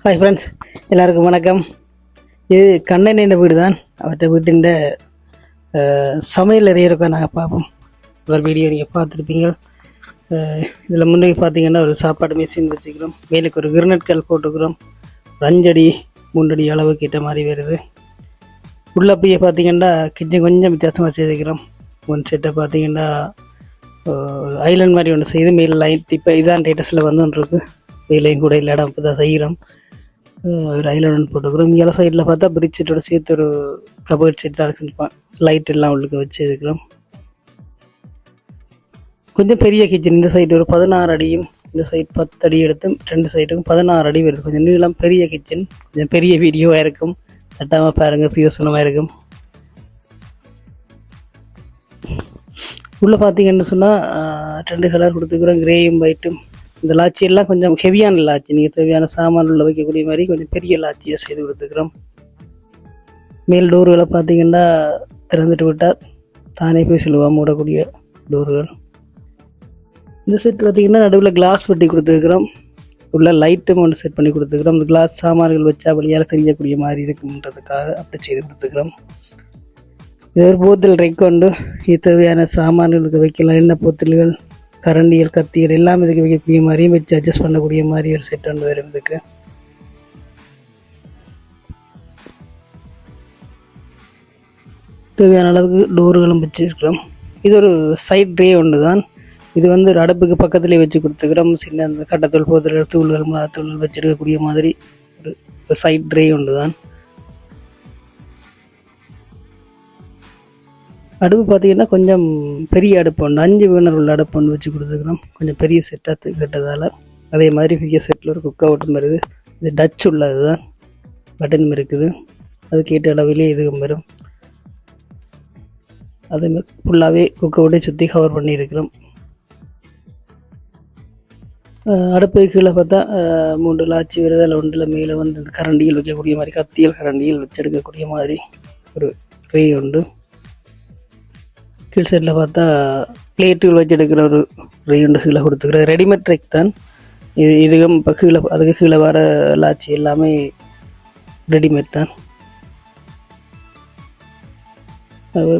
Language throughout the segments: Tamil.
ஹாய் ஃப்ரெண்ட்ஸ், எல்லாருக்கும் வணக்கம். இது கண்ணன் வீடு தான். அவர்கிட்ட வீட்டின் சமையல் அறையிருக்கா நாங்கள் பார்ப்போம். ஒரு வீடியோ நீங்கள் பார்த்துருப்பீங்க. இதில் முன்னாடி பார்த்தீங்கன்னா ஒரு சாப்பாடு மிஷின் வச்சுக்கிறோம். மேலுக்கு ஒரு கிரனட் கல் போட்டுக்கிறோம். ஒரு 5 அடி 3 அடி அளவு கிட்ட மாதிரி வருது. உள்ளே அப்படியே பார்த்தீங்கன்னா கிச்சன் கொஞ்சம் வித்தியாசமாக செய்துக்கிறோம். ஒன் செட்டை பார்த்தீங்கன்னா ஐலண்ட் மாதிரி ஒன்று செய்து மேலே லைட் இப்போ இதான் டேட்டஸில் வந்துருக்கு. வெயிலையும் கூட இல்லை, இடம் இப்போ தான் செய்கிறோம். ஒரு ஐலண்ட் போட்டுக்கிறோம். இங்கே சைடில் பார்த்தா பிரிட்ஜ் செட்டோட சேர்த்து ஒரு கபோர்ட் செட் தான் செஞ்சுப்பான். லைட் எல்லாம் உள்ளுக்கு வச்சு இருக்கிறோம். கொஞ்சம் பெரிய கிச்சன். இந்த சைடு ஒரு 16 அடியும் இந்த சைடு 10 அடி எடுத்து 2 சைடுக்கும் 16 அடி வருது. கொஞ்சம் நீளம் பெரிய கிச்சன். கொஞ்சம் பெரிய வீடியோவாக இருக்கும். தட்டாமல் பாருங்கள், பிரியோசனமாக இருக்கும். உள்ளே பார்த்தீங்கன்னு சொன்னால் 2 கலர் கொடுத்துக்கிறோம், கிரேயும் ஒயிட்டும். இந்த லாச்சி எல்லாம் கொஞ்சம் ஹெவியான லாச்சி. நீங்கள் தேவையான சாமான் உள்ள வைக்கக்கூடிய மாதிரி கொஞ்சம் பெரிய லாச்சியை செய்து கொடுத்துக்கிறோம். மேல் டோர்களை பார்த்தீங்கன்னா திறந்துட்டு விட்டால் தானே போய் சொல்லுவாள் மூடக்கூடிய டோர்கள். இந்த செட் பார்த்தீங்கன்னா நடுவில் கிளாஸ் வெட்டி கொடுத்துருக்குறோம். உள்ள லைட்டும் ஒன்று செட் பண்ணி கொடுத்துக்கிறோம். அந்த கிளாஸ் சாமான்கள் வச்சா வழியால் தெரியக்கூடிய மாதிரி இருக்குன்றதுக்காக அப்படி செய்து கொடுத்துக்கிறோம். இது ஒரு போத்தல் ரெக்கொண்டு இது தேவையான சாமான்களுக்கு வைக்கலாம். எண்ணெய் போத்தல்கள், கரண்டியல், கத்தியல் எல்லாம் இதுக்கு வைக்கக்கூடிய மாதிரியும் வச்சு அட்ஜஸ்ட் பண்ணக்கூடிய மாதிரி ஒரு செட் ஒன்று வரும். இதுக்கு தேவையான அளவுக்கு டோர்களும் வச்சுருக்கிறோம். இது ஒரு சைட் ட்ரே ஒன்று தான். இது ஒரு அடுப்புக்கு பக்கத்துலேயே வச்சு கொடுத்துக்கிறோம். சின்ன அந்த கட்டத்தூள், போத்தல்கள், தூள்கள், மாத்தூள்கள் வச்சுருக்கக்கூடிய மாதிரி ஒரு சைட் ட்ரே ஒன்று தான். அடுப்பு பார்த்தீங்கன்னா கொஞ்சம் பெரிய அடுப்பு ஒன்று, 5 வீணர் உள்ள அடுப்பு ஒன்று வச்சு கொடுத்துக்கிறோம். கொஞ்சம் பெரிய செட்டாக கேட்டதால். அதே மாதிரி பெரிய செட்டில் ஒரு குக் அவுட்டும் வருது. இது டச் உள்ளது தான், பட்டனும் இருக்குது. அது கேட்ட அளவிலே இதுவும் வரும். அதே மாதிரி ஃபுல்லாகவே குக் அவுட்டை சுற்றி கவர் பண்ணியிருக்கிறோம். அடுப்பு கீழே பார்த்தா 3 லாச்சி வருது. அதில் ஒன்றில் மேலே இந்த கரண்டியில் வைக்கக்கூடிய மாதிரி, கத்தியல் கரண்டியில் வச்சு எடுக்கக்கூடிய மாதிரி ஒரு ட்ரே உண்டு. கீழ் சைடில் பார்த்தா பிளேட்டுகள் வச்சு எடுக்கிற ஒரு ரெண்டு கீழே கொடுத்துக்கிற ரெடிமேட் ட்ரெக் தான் இதுவும். இப்போ கீழே அதுக்கு கீழே வர லாச்சி எல்லாமே ரெடிமேட் தான்.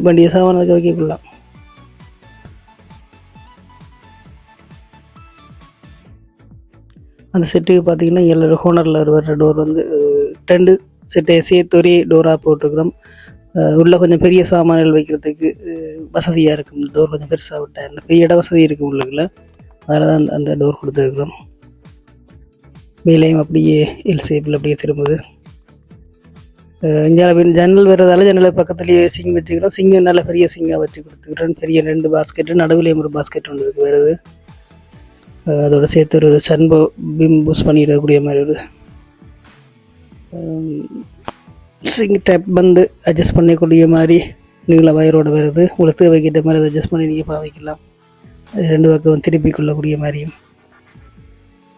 வண்டியை சாமான் அதுக்கு வைக்கொள்ளலாம். அந்த செட்டுக்கு பார்த்தீங்கன்னா எல்லாரும் ஹோனரில் வர டோர் 2 செட்டை சேர்த்து ஒரே டோராக போட்டுக்கிறோம். உள்ள கொஞ்சம் பெரிய சாமான்கள் வைக்கிறதுக்கு வசதியாக இருக்கும். இந்த டோர் கொஞ்சம் பெருசாக விட்டேன், பெரிய இட வசதி இருக்கும் உள்ளுக்குள்ள. அதில் தான் அந்த டோர் கொடுத்துருக்குறோம். மேலேயும் அப்படியே எல் ஷேப்பில் அப்படியே திரும்புது. ஜன்னல் வர்றதால ஜன்னல் பக்கத்துலேயே சிங் வச்சுக்கிறோம். சிங்கு நல்ல பெரிய சிங்காக வச்சு கொடுத்துக்கிறோம். பெரிய 2 பாஸ்கெட்டு, நடுவுலேயும் ஒரு பாஸ்கெட் ஒன்று வருது. அதோட சேர்த்து ஒரு சன்போ பிம் பூஸ் பண்ணிடக்கூடிய மாதிரி ஒரு சிங் டைப் அட்ஜஸ்ட் பண்ணக்கூடிய மாதிரி நீங்கள வயரோடு வருது. உங்களுக்கு வைக்கிற மாதிரி அதை அட்ஜஸ்ட் பண்ணி நீங்கள் வைக்கலாம். அது 2 பக்கம் திருப்பி கொள்ளக்கூடிய மாதிரியும்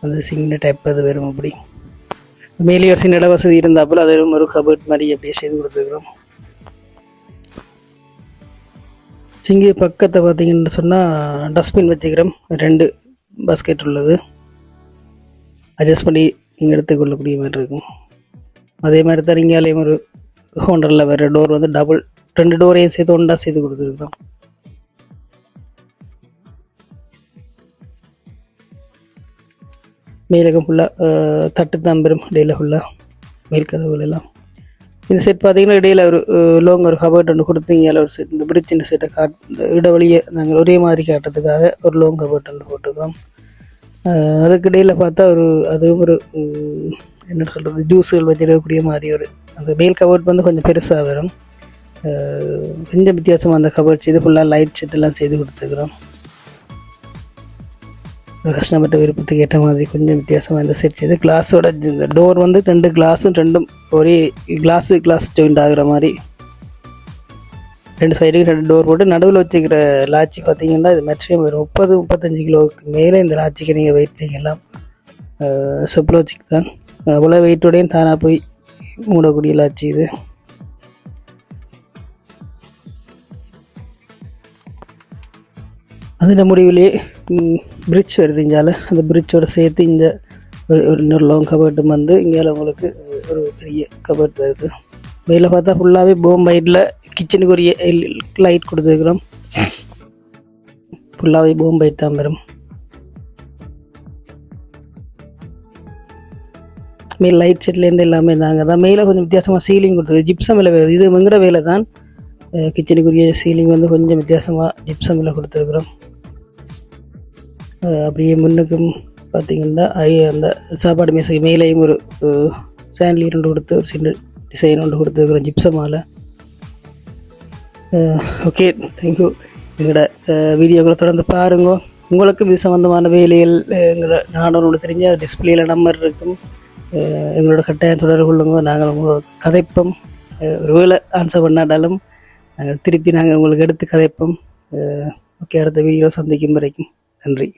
அந்த சிங்ன டைப் அது வரும். அப்படி மேலே ஒரு சின்ன இட வசதி இருந்தாப்புல அது ஒரு கபர்ட் மாதிரி அப்படியே செய்து கொடுத்துருக்குறோம். சிங்கி பக்கத்தை பார்த்தீங்கன்னு சொன்னால் டஸ்ட்பின் வச்சுக்கிறோம். 2 பாஸ்கெட் உள்ளது. அட்ஜஸ்ட் பண்ணி நீங்கள் எடுத்துக்கொள்ளக்கூடிய மாதிரி இருக்கும். அதே மாதிரி தான் இங்கேயும் ஒரு ஹோண்டரில் வேறு டோர் டபுள் 2 டோரையும் சேர்த்து ஒன்றா செய்து கொடுத்துருக்கோம். மேலகம் ஃபுல்லாக தட்டு தான் பெரும். இடையில ஃபுல்லாக மேல் கதவுகள் எல்லாம். இந்த செட் பார்த்தீங்கன்னா இடையில ஒரு லோங் ஒரு கபர்ட் ஒன்று கொடுத்தீங்க. ஒரு செட் இந்த பிரிட்ஜின் செட்டை இந்த இடவழியை நாங்கள் ஒரே மாதிரி காட்டுறதுக்காக ஒரு லோங் கபர்ட் ஒன்று போட்டுக்கிறோம். அதுக்கு இடையில் பார்த்தா அதுவும் ஒரு என்ன சொல்கிறது, ஜூஸுகள் வச்சிடக்கூடிய மாதிரி ஒரு அந்த மேல் கபர்ட் கொஞ்சம் பெருசாக வரும். கொஞ்சம் வித்தியாசமாக அந்த கபர்ட் செய்து ஃபுல்லாக லைட் செட்டெல்லாம் செய்து கொடுத்துக்கிறோம். கஸ்டமர்கிட்ட விருப்பத்துக்கு ஏற்ற மாதிரி கொஞ்சம் வித்தியாசமாக இந்த செட் செய்து கிளாஸோட இந்த டோர் 2 கிளாஸும் 2ம் ஒரே கிளாஸ் ஜாயிண்ட் ஆகுற மாதிரி 2 சைடுக்கு 2 டோர் போட்டு நடுவில் வச்சுக்கிற லாச்சி பார்த்தீங்கன்னா இது மேக்ஸிமம் ஒரு 30-35 கிலோவுக்கு மேலே இந்த லாச்சிக்கு நீங்கள் வெயிட் பண்ணிக்கலாம். சப்ளோச்சிக் தான். அவ்வளோ வெயிட்டோடையும் தானாக போய் மூடக்கூடிய லாச்சி இது. அதில் முடிவிலே பிரிட்ஜ் வருது இங்கால. அந்த பிரிட்ஜோடு சேர்த்து இந்த ஒரு இன்னொரு லாங் கபர்ட்டும் வந்து இங்கே உங்களுக்கு ஒரு பெரிய கபர்ட் வருது. மேலே பார்த்தா ஃபுல்லாகவே போம் லைட்டில் கிச்சனுக்குரிய லைட் கொடுத்துருக்குறோம். ஃபுல்லாகவே போம் லைட் தான் வரும். மேல் லைட் செட்லேருந்து எல்லாமே தாங்க தான். மேலே கொஞ்சம் வித்தியாசமாக சீலிங் கொடுத்தது, ஜிப்சம் இல்லை வருது. இது வெங்கட வேலை தான். கிச்சனுக்குரிய சீலிங் வந்து கொஞ்சம் வித்தியாசமாக ஜிப்சம் இல்லை கொடுத்துருக்குறோம். அப்படியே முன்னுக்கும் பார்த்திங்கன்னா அந்த சாப்பாடு மேசை மேலேயும் ஒரு சாண்ட்லீர் ஒன்று கொடுத்து ஒரு சின்ன டிசைன் ஒன்று கொடுத்துருக்குறோம் ஜிப்சமால். Okay, thank you. எங்களோட வீடியோக்களை தொடர்ந்து பாருங்க. உங்களுக்கும் இது சம்மந்தமான வேலைகள் எங்களோட நானும் ஒன்று தெரிஞ்ச டிஸ்பிளேயில் நம்பர் இருக்கும், எங்களோட கட்டாயம் தொடர்பு கொள்ளுங்க. நாங்கள் உங்களோட கதைப்போம். ஒரு வேளை ஆன்சர் பண்ணாட்டாலும் நாங்கள் திருப்பி உங்களுக்கு எடுத்து கதைப்போம். ஓகே, அடுத்த வீடியோ சந்திக்கும் வரைக்கும் நன்றி.